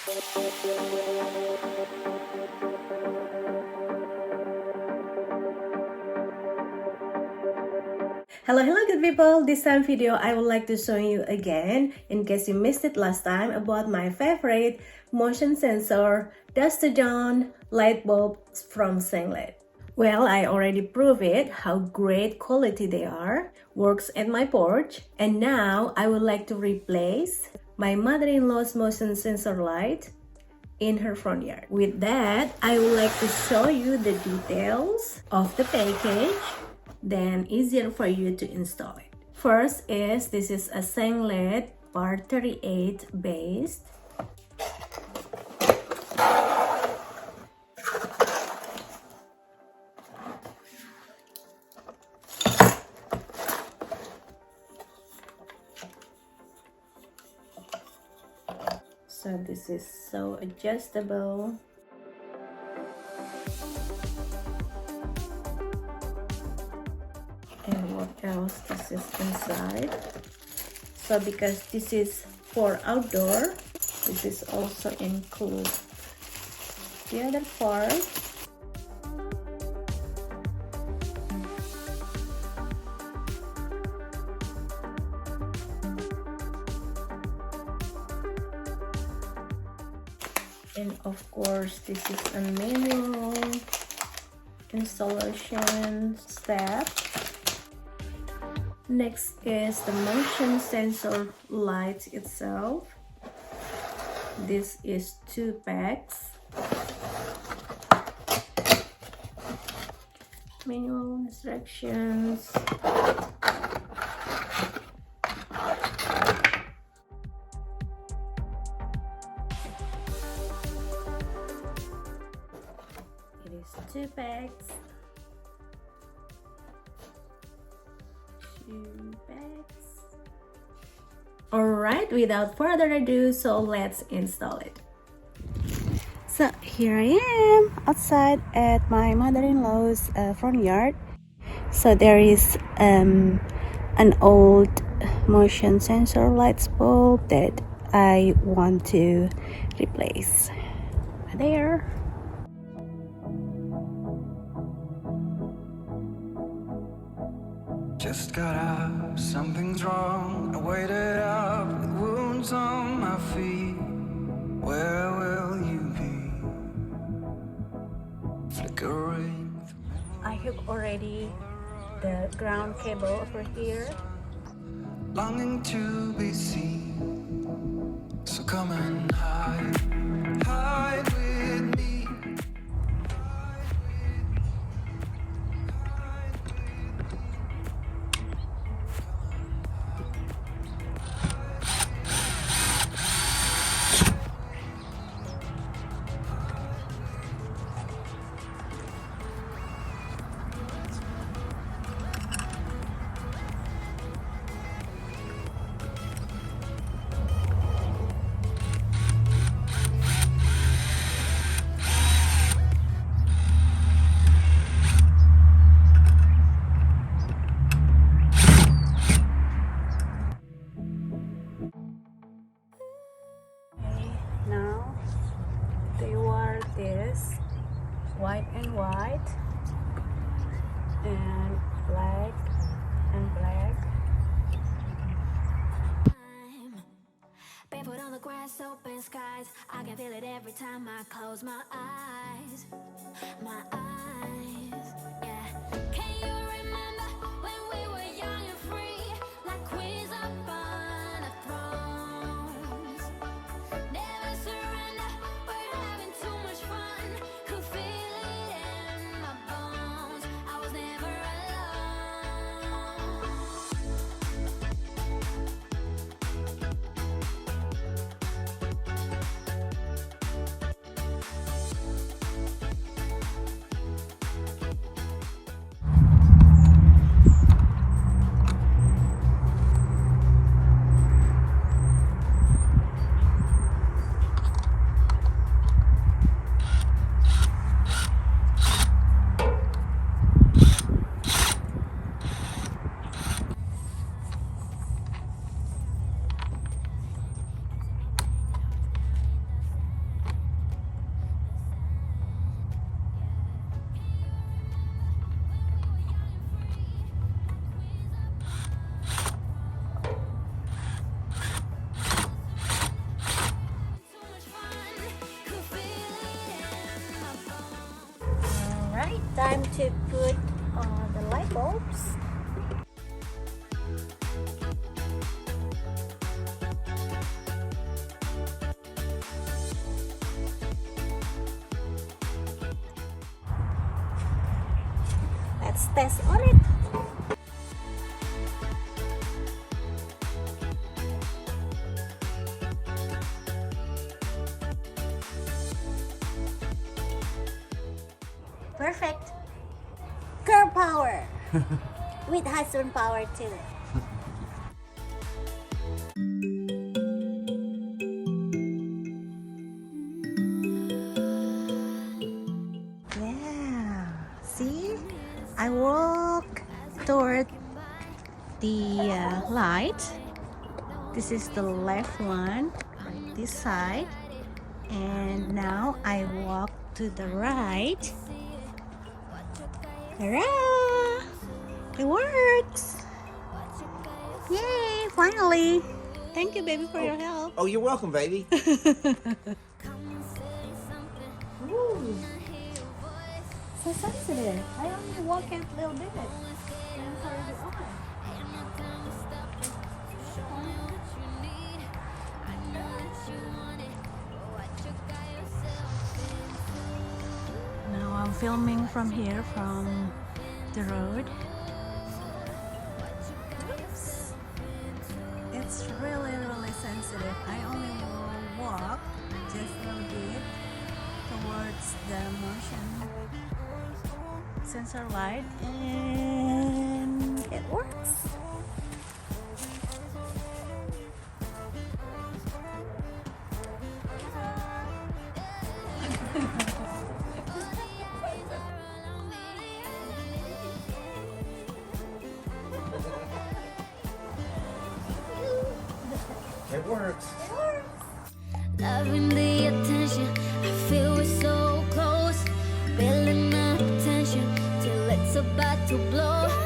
Hello good people, this time video I would like to show you again, in case you missed it last time, about my favorite motion sensor dusk to dawn light bulbs from Sengled. Well, I already proved it, how great quality they are, works at my porch, and now I would like to replace my mother-in-law's motion sensor light in her front yard. With that, I would like to show you the details of the package, then easier for you to install it. First is, this is a Sengled part 38 base. So this is so adjustable. And what else? This is inside. So because this is for outdoor, this is also include the other part. And of course, this is a manual installation step. Next is the motion sensor light itself. This is 2 packs. Manual instructions. It is 2 packs. 2 packs. Alright, without further ado, so let's install it. So here I am outside at my mother-in-law's front yard. So there is an old motion sensor light bulb that I want to replace. There. Just got up, something's wrong. I waited up with wounds on my feet. Where will you be? Flickering. I hooked already the ground cable over here. Longing to be seen. So come and hide with me. This white and white and black and black. Barefoot on the grass, open skies. I can feel it every time I close my eyes. My eyes, yeah. Can you remember when we were young and free, like queens up on the thrones? Never surrender, we're having too much fun. Could feel it in my bones. I was never Time to put the light bulbs. Let's test on it. Perfect. Curb power with Hudson power too. Yeah. See, I walk toward the light. This is the left one, right this side, and now I walk to the right. Hurrah! It works! Yay! Finally! Thank you, baby, for your help. Oh, you're welcome, baby. Ooh, so sensitive. I only walk it a little bit. And it's already on. Now I'm filming from here, from the road. Oops. It's really sensitive. I only walk just a little bit towards the motion sensor light, and it works. It works. Loving the attention, I feel we're so close. Building up tension till it's about to blow.